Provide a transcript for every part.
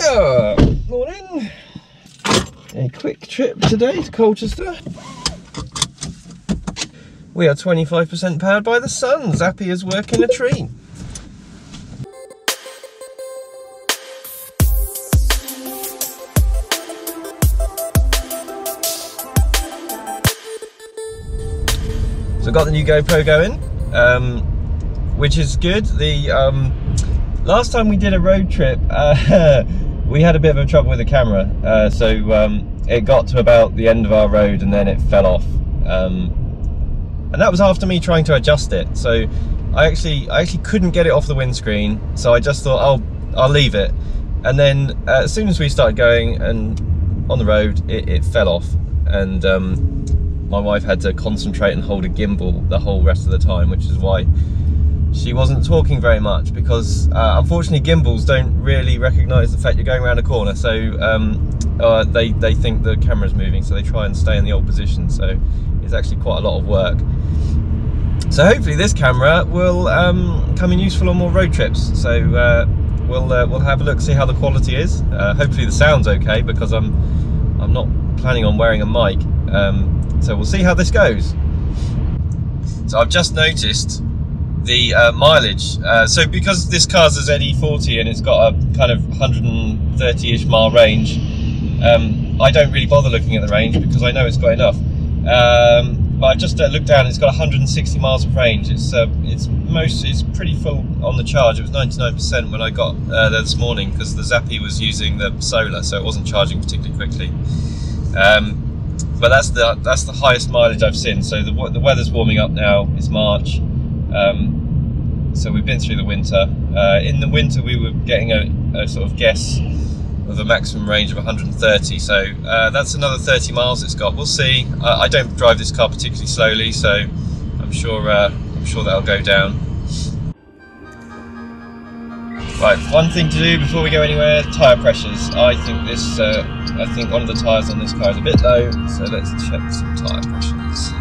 Morning. A quick trip today to Colchester. We are 25% powered by the sun. Zappy is working a tree. So I got the new GoPro going, which is good. The last time we did a road trip, we had a bit of trouble with the camera. So it got to about the end of our road and then it fell off. And that was after me trying to adjust it. So I actually couldn't get it off the windscreen. So I just thought I'll leave it. And then as soon as we started going and on the road, it fell off. And my wife had to concentrate and hold a gimbal the whole rest of the time, which is why she wasn't talking very much, because unfortunately gimbals don't really recognise the fact you're going around a corner. So they think the camera's moving, so they try and stay in the old position. So it's actually quite a lot of work. So hopefully this camera will come in useful on more road trips. So we'll have a look, see how the quality is. Hopefully the sound's okay, because I'm not planning on wearing a mic. So we'll see how this goes. So I've just noticed the mileage. So because this car's a ZE40 and it's got a kind of 130-ish mile range, I don't really bother looking at the range because I know it's got enough. But I've just looked down, it's got 160 miles of range. It's pretty full on the charge. It was 99% when I got there this morning, because the Zappy was using the solar, so it wasn't charging particularly quickly. But that's the highest mileage I've seen. So the weather's warming up now. It's March, so we've been through the winter. In the winter we were getting a sort of guess of a maximum range of 130, so that's another 30 miles it's got. We'll see. I don't drive this car particularly slowly, so I'm sure that'll go down. Right, one thing to do before we go anywhere: tyre pressures. I think one of the tyres on this car is a bit low, so let's check some tyre pressures.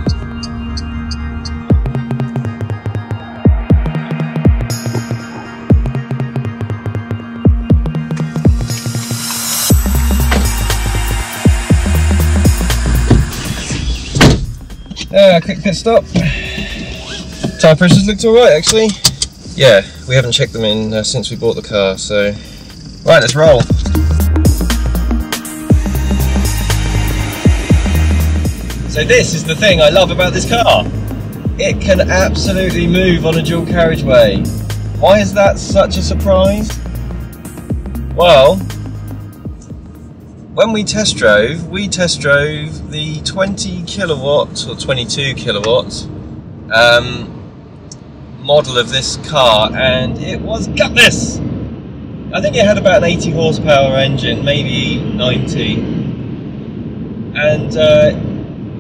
Quick pit stop. Tyre pressures looked alright actually. Yeah, we haven't checked them in since we bought the car, so... Right, let's roll. So this is the thing I love about this car. It can absolutely move on a dual carriageway. Why is that such a surprise? Well, when we test drove the 20 kilowatt or 22 kilowatt model of this car, and it was gutless. I think it had about an 80 horsepower engine, maybe 90, and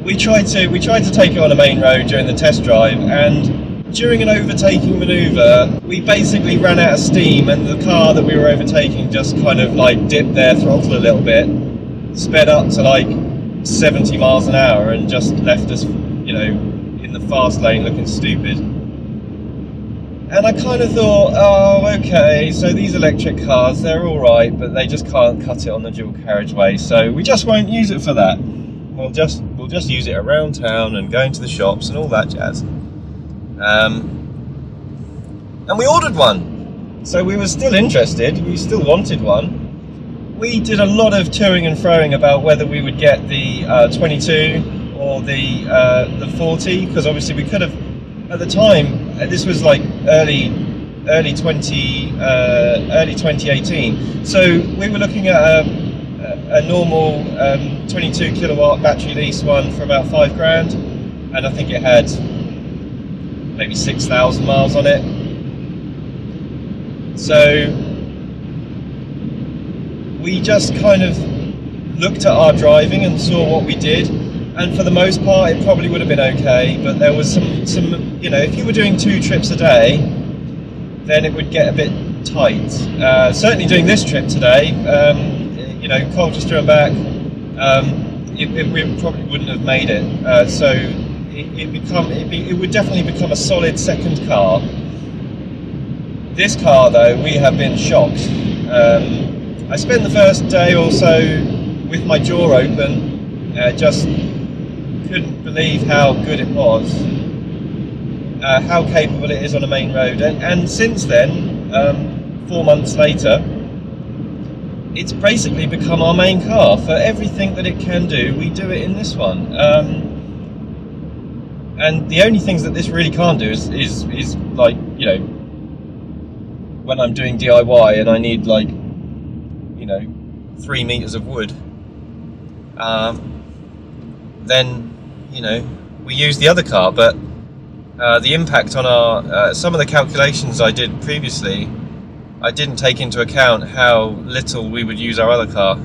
we tried to take it on a main road during the test drive, and during an overtaking manoeuvre we basically ran out of steam, and the car that we were overtaking just kind of like dipped their throttle a little bit, sped up to like 70 miles an hour, and just left us, you know, in the fast lane looking stupid. And I kind of thought, oh, okay, so these electric cars, they're all right, but they just can't cut it on the dual carriageway, so we just won't use it for that. We'll just use it around town and going to the shops and all that jazz. And we ordered one, so we were still interested. We still wanted one. We did a lot of toing and froing about whether we would get the 22 or the 40, because obviously we could have. At the time, this was like early 2018. So we were looking at a normal 22 kilowatt battery lease one for about £5 grand, and I think it had maybe 6,000 miles on it. So we just kind of looked at our driving and saw what we did. And for the most part, it probably would have been okay, but there was some, you know, if you were doing 2 trips a day, then it would get a bit tight. Certainly doing this trip today, you know, Colchester and back, we probably wouldn't have made it. So it would definitely become a solid second car. This car, though, we have been shocked. I spent the first day or so with my jaw open, just couldn't believe how good it was, how capable it is on a main road, and since then, 4 months later, it's basically become our main car. For everything that it can do, we do it in this one. And the only things that this really can't do is like, you know, when I'm doing DIY and I need, like, you know, 3 meters of wood, then, you know, we use the other car. But the impact on our, some of the calculations I did previously, I didn't take into account how little we would use our other car,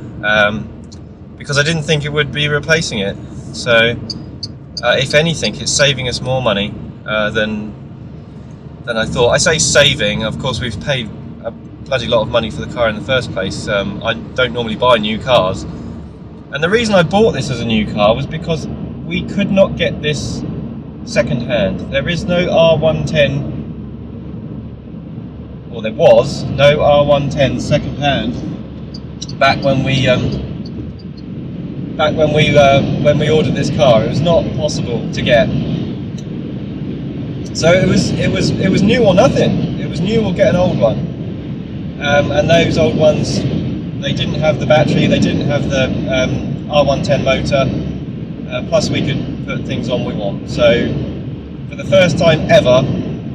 because I didn't think it would be replacing it. So if anything, it's saving us more money than I thought. I say saving, of course we've paid a bloody lot of money for the car in the first place. I don't normally buy new cars, and the reason I bought this as a new car was because we could not get this second hand. There is no R110, or there was no R110 second hand back when we ordered this car. It was not possible to get. So it was new or nothing. It was new or get an old one. And those old ones, they didn't have the battery, they didn't have the R110 motor. Plus we could put things on we want. So for the first time ever,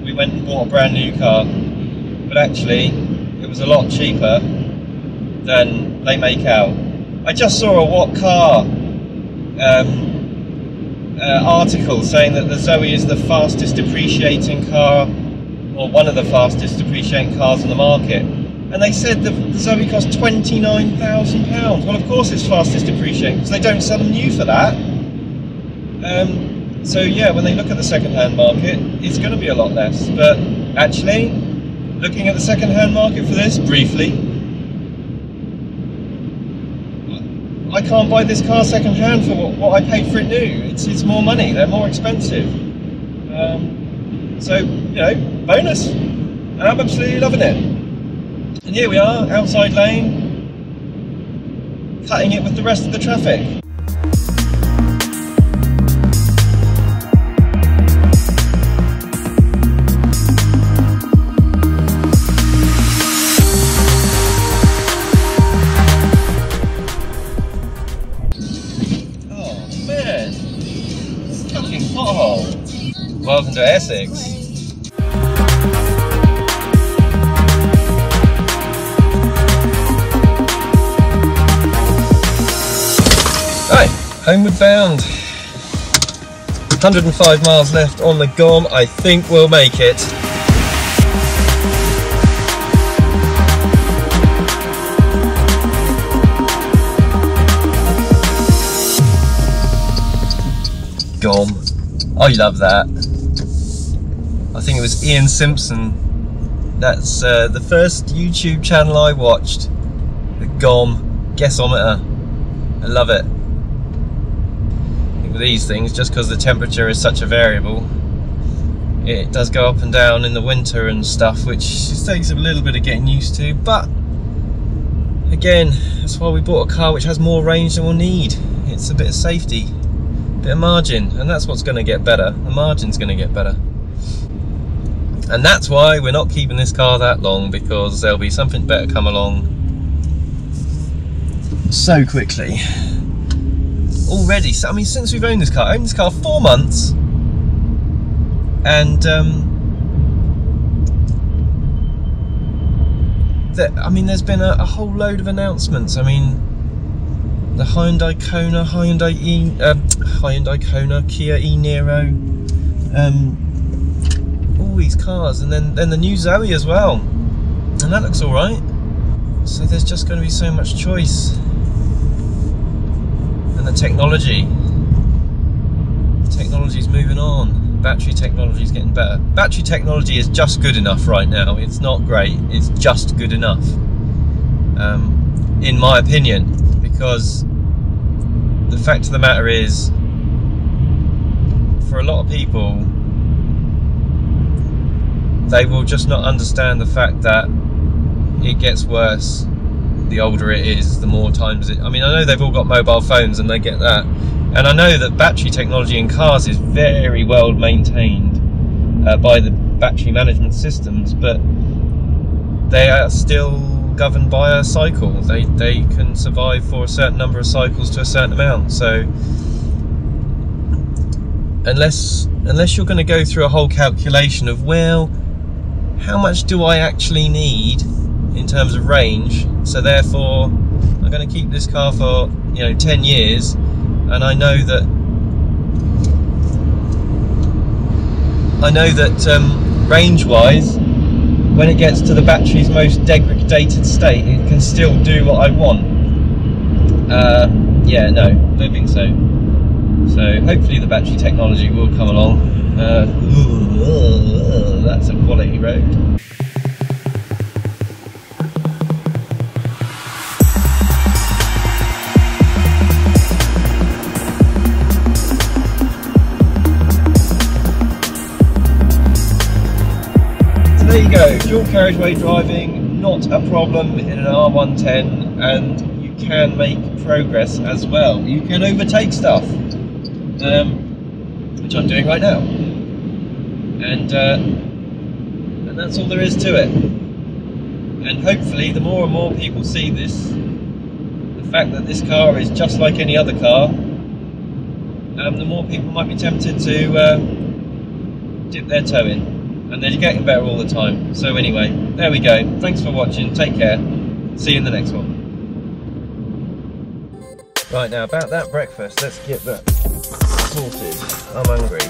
we went and bought a brand new car. But actually, it was a lot cheaper than they make out. I just saw a What Car article saying that the Zoe is the fastest depreciating car, or one of the fastest depreciating cars on the market. And they said the Zoe cost £29,000. Well, of course it's fastest depreciating, because they don't sell them new for that. So yeah, when they look at the second-hand market, it's going to be a lot less. But actually, looking at the second-hand market for this, briefly, I can't buy this car second-hand for what I paid for it new. It's more money, they're more expensive. So, you know, bonus. I'm absolutely loving it. And here we are, outside lane, cutting it with the rest of the traffic. Welcome to Essex. Right, homeward bound. 105 miles left on the GOM. I think we'll make it. GOM. I love that. I think it was Ian Simpson. That's the first YouTube channel I watched. The GOM Guessometer. I love it. I think with these things, just because the temperature is such a variable, it does go up and down in the winter and stuff, which just takes a little bit of getting used to. But again, that's why we bought a car which has more range than we'll need. It's a bit of safety, a bit of margin, and that's what's going to get better. The margin's going to get better. And that's why we're not keeping this car that long, because there'll be something better come along so quickly. Already, so, I mean, since we've owned this car 4 months, and I mean, there's been a whole load of announcements. I mean, the Hyundai Kona, Kia e-Niro, all these cars, and then the new Zoe as well, and that looks all right. So there's just going to be so much choice, and the technology's moving on. Battery technology is getting better. Battery technology is just good enough right now. It's not great. It's just good enough, in my opinion, because the fact of the matter is, for a lot of people, they will just not understand the fact that it gets worse the older it is, the more times it... I mean, I know they've all got mobile phones and they get that. And I know that battery technology in cars is very well maintained by the battery management systems, but they are still governed by a cycle. They can survive for a certain number of cycles to a certain amount. So unless you're going to go through a whole calculation of, well, how much do I actually need in terms of range, so therefore I'm going to keep this car for 10 years, and I know that range-wise, when it gets to the battery's most degraded state, it can still do what I want. Yeah, no, don't think so. So hopefully the battery technology will come along. That's a quality road. There you go, dual carriageway driving, not a problem in an R110, and you can make progress as well. You can overtake stuff, which I'm doing right now, and that's all there is to it. And hopefully the more and more people see this, the fact that this car is just like any other car, the more people might be tempted to dip their toe in. And they're getting better all the time. So anyway, there we go. Thanks for watching. Take care. See you in the next one. Right, now about that breakfast, let's get that sorted. I'm hungry.